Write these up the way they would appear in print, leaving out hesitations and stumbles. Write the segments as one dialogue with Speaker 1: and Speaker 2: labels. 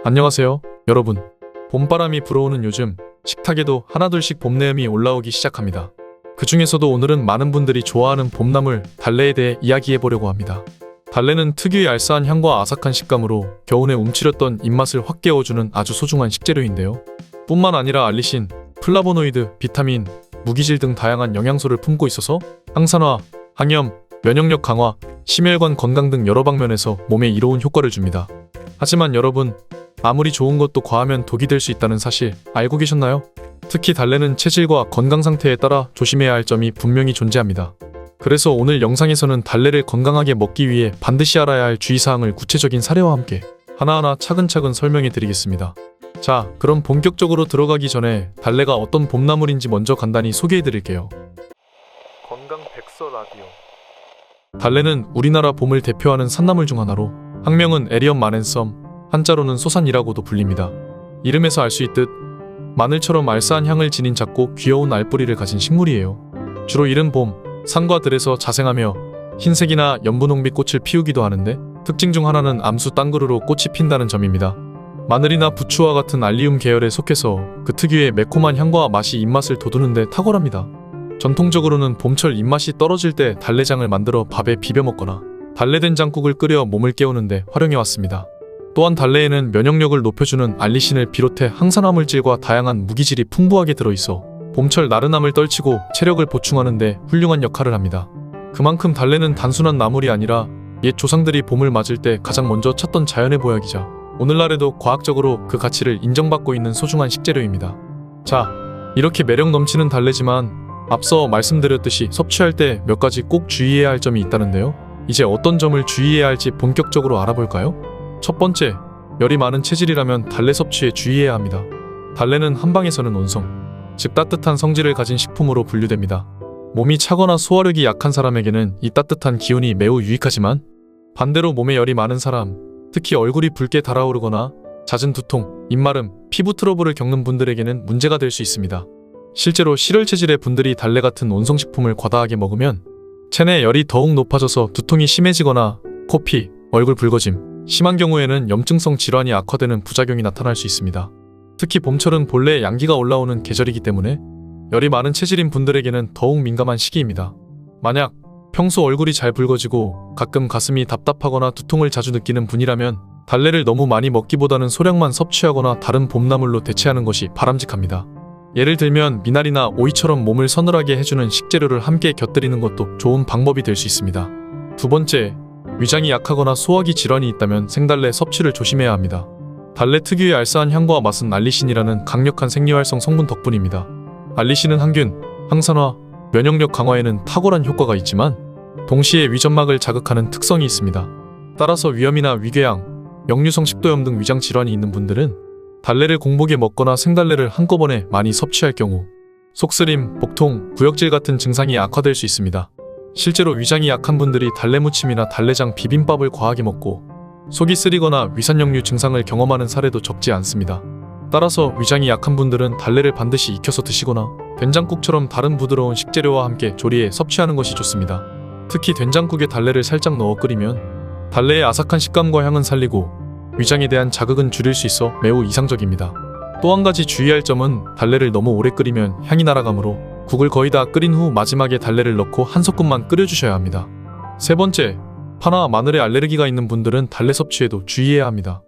Speaker 1: 안녕하세요, 여러분. 봄바람이 불어오는 요즘 식탁에도 하나둘씩 봄내음이 올라오기 시작합니다. 그 중에서도 오늘은 많은 분들이 좋아하는 봄나물 달래에 대해 이야기해보려고 합니다. 달래는 특유의 알싸한 향과 아삭한 식감으로 겨우내 움츠렸던 입맛을 확 깨워주는 아주 소중한 식재료인데요. 뿐만 아니라 알리신, 플라보노이드, 비타민, 무기질 등 다양한 영양소를 품고 있어서 항산화, 항염, 면역력 강화, 심혈관 건강 등 여러 방면에서 몸에 이로운 효과를 줍니다. 하지만 여러분, 아무리 좋은 것도 과하면 독이 될 수 있다는 사실 알고 계셨나요? 특히 달래는 체질과 건강 상태에 따라 조심해야 할 점이 분명히 존재합니다. 그래서 오늘 영상에서는 달래를 건강하게 먹기 위해 반드시 알아야 할 주의사항을 구체적인 사례와 함께 하나하나 차근차근 설명해 드리겠습니다. 자, 그럼 본격적으로 들어가기 전에 달래가 어떤 봄나물인지 먼저 간단히 소개해 드릴게요. 건강 백서 라디오. 달래는 우리나라 봄을 대표하는 산나물 중 하나로 학명은 에리엄 마넨썸, 한자로는 소산이라고도 불립니다. 이름에서 알 수 있듯 마늘처럼 알싸한 향을 지닌 작고 귀여운 알뿌리를 가진 식물이에요. 주로 이른 봄, 산과 들에서 자생하며 흰색이나 연분홍빛 꽃을 피우기도 하는데 특징 중 하나는 암수 땅그루로 꽃이 핀다는 점입니다. 마늘이나 부추와 같은 알리움 계열에 속해서 그 특유의 매콤한 향과 맛이 입맛을 돋우는 데 탁월합니다. 전통적으로는 봄철 입맛이 떨어질 때 달래장을 만들어 밥에 비벼 먹거나 달래된장국을 끓여 몸을 깨우는 데 활용해왔습니다. 또한 달래에는 면역력을 높여주는 알리신을 비롯해 항산화 물질과 다양한 무기질이 풍부하게 들어있어 봄철 나른함을 떨치고 체력을 보충하는 데 훌륭한 역할을 합니다. 그만큼 달래는 단순한 나물이 아니라 옛 조상들이 봄을 맞을 때 가장 먼저 찾던 자연의 보약이자 오늘날에도 과학적으로 그 가치를 인정받고 있는 소중한 식재료입니다. 자, 이렇게 매력 넘치는 달래지만 앞서 말씀드렸듯이 섭취할 때 몇 가지 꼭 주의해야 할 점이 있다는데요. 이제 어떤 점을 주의해야 할지 본격적으로 알아볼까요? 첫 번째, 열이 많은 체질이라면 달래 섭취에 주의해야 합니다. 달래는 한방에서는 온성, 즉 따뜻한 성질을 가진 식품으로 분류됩니다. 몸이 차거나 소화력이 약한 사람에게는 이 따뜻한 기운이 매우 유익하지만 반대로 몸에 열이 많은 사람, 특히 얼굴이 붉게 달아오르거나 잦은 두통, 입마름, 피부 트러블을 겪는 분들에게는 문제가 될 수 있습니다. 실제로 실열 체질의 분들이 달래 같은 온성식품을 과다하게 먹으면 체내 열이 더욱 높아져서 두통이 심해지거나 코피, 얼굴 붉어짐, 심한 경우에는 염증성 질환이 악화되는 부작용이 나타날 수 있습니다. 특히 봄철은 본래 양기가 올라오는 계절이기 때문에 열이 많은 체질인 분들에게는 더욱 민감한 시기입니다. 만약 평소 얼굴이 잘 붉어지고 가끔 가슴이 답답하거나 두통을 자주 느끼는 분이라면 달래를 너무 많이 먹기보다는 소량만 섭취하거나 다른 봄나물로 대체하는 것이 바람직합니다. 예를 들면 미나리나 오이처럼 몸을 서늘하게 해주는 식재료를 함께 곁들이는 것도 좋은 방법이 될 수 있습니다. 두 번째, 위장이 약하거나 소화기 질환이 있다면 생달래 섭취를 조심해야 합니다. 달래 특유의 알싸한 향과 맛은 알리신이라는 강력한 생리활성 성분 덕분입니다. 알리신은 항균, 항산화, 면역력 강화에는 탁월한 효과가 있지만 동시에 위점막을 자극하는 특성이 있습니다. 따라서 위염이나 위궤양, 역류성 식도염 등 위장 질환이 있는 분들은 달래를 공복에 먹거나 생달래를 한꺼번에 많이 섭취할 경우 속쓰림, 복통, 구역질 같은 증상이 악화될 수 있습니다. 실제로 위장이 약한 분들이 달래무침이나 달래장 비빔밥을 과하게 먹고 속이 쓰리거나 위산역류 증상을 경험하는 사례도 적지 않습니다. 따라서 위장이 약한 분들은 달래를 반드시 익혀서 드시거나 된장국처럼 다른 부드러운 식재료와 함께 조리해 섭취하는 것이 좋습니다. 특히 된장국에 달래를 살짝 넣어 끓이면 달래의 아삭한 식감과 향은 살리고 위장에 대한 자극은 줄일 수 있어 매우 이상적입니다. 또 한 가지 주의할 점은 달래를 너무 오래 끓이면 향이 날아가므로 국을 거의 다 끓인 후 마지막에 달래를 넣고 한 소끔만 끓여주셔야 합니다. 세 번째, 파나 마늘에 알레르기가 있는 분들은 달래 섭취에도 주의해야 합니다.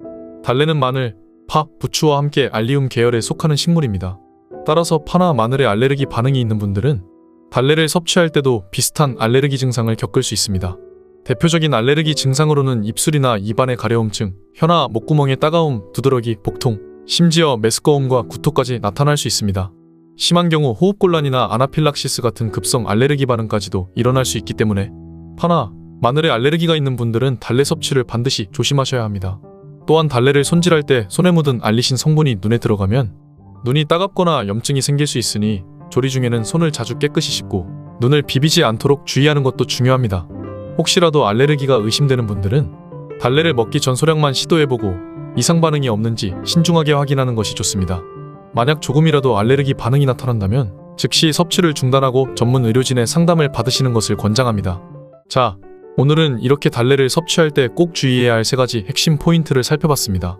Speaker 1: 달래는 마늘, 파, 부추와 함께 알리움 계열에 속하는 식물입니다. 따라서 파나 마늘에 알레르기 반응이 있는 분들은 달래를 섭취할 때도 비슷한 알레르기 증상을 겪을 수 있습니다. 대표적인 알레르기 증상으로는 입술이나 입안의 가려움증, 혀나 목구멍의 따가움, 두드러기, 복통, 심지어 메스꺼움과 구토까지 나타날 수 있습니다. 심한 경우 호흡곤란이나 아나필락시스 같은 급성 알레르기 반응까지도 일어날 수 있기 때문에 파나 마늘에 알레르기가 있는 분들은 달래 섭취를 반드시 조심하셔야 합니다. 또한 달래를 손질할 때 손에 묻은 알리신 성분이 눈에 들어가면 눈이 따갑거나 염증이 생길 수 있으니 조리 중에는 손을 자주 깨끗이 씻고 눈을 비비지 않도록 주의하는 것도 중요합니다. 혹시라도 알레르기가 의심되는 분들은 달래를 먹기 전 소량만 시도해보고 이상 반응이 없는지 신중하게 확인하는 것이 좋습니다. 만약 조금이라도 알레르기 반응이 나타난다면 즉시 섭취를 중단하고 전문 의료진의 상담을 받으시는 것을 권장합니다. 자, 오늘은 이렇게 달래를 섭취할 때 꼭 주의해야 할 3가지 핵심 포인트를 살펴봤습니다.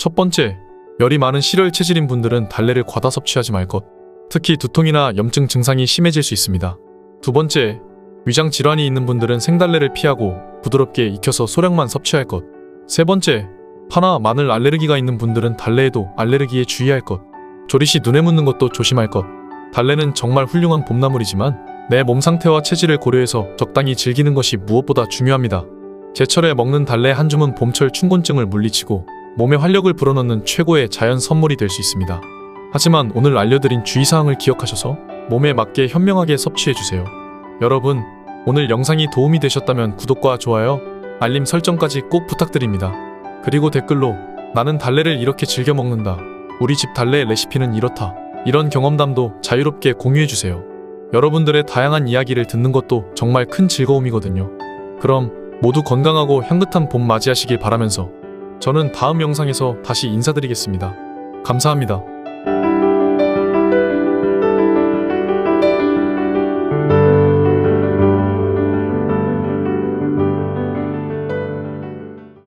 Speaker 1: 첫 번째, 열이 많은 실열 체질인 분들은 달래를 과다 섭취하지 말 것. 특히 두통이나 염증 증상이 심해질 수 있습니다. 두 번째, 위장 질환이 있는 분들은 생달래를 피하고 부드럽게 익혀서 소량만 섭취할 것. 세 번째, 파나 마늘 알레르기가 있는 분들은 달래에도 알레르기에 주의할 것. 조리시 눈에 묻는 것도 조심할 것. 달래는 정말 훌륭한 봄나물이지만 내 몸 상태와 체질을 고려해서 적당히 즐기는 것이 무엇보다 중요합니다. 제철에 먹는 달래 한 줌은 봄철 춘곤증을 물리치고 몸에 활력을 불어넣는 최고의 자연 선물이 될 수 있습니다. 하지만 오늘 알려드린 주의사항을 기억하셔서 몸에 맞게 현명하게 섭취해주세요. 여러분, 오늘 영상이 도움이 되셨다면 구독과 좋아요, 알림 설정까지 꼭 부탁드립니다. 그리고 댓글로 나는 달래를 이렇게 즐겨 먹는다, 우리 집 달래 레시피는 이렇다, 이런 경험담도 자유롭게 공유해주세요. 여러분들의 다양한 이야기를 듣는 것도 정말 큰 즐거움이거든요. 그럼 모두 건강하고 향긋한 봄 맞이하시길 바라면서 저는 다음 영상에서 다시 인사드리겠습니다. 감사합니다.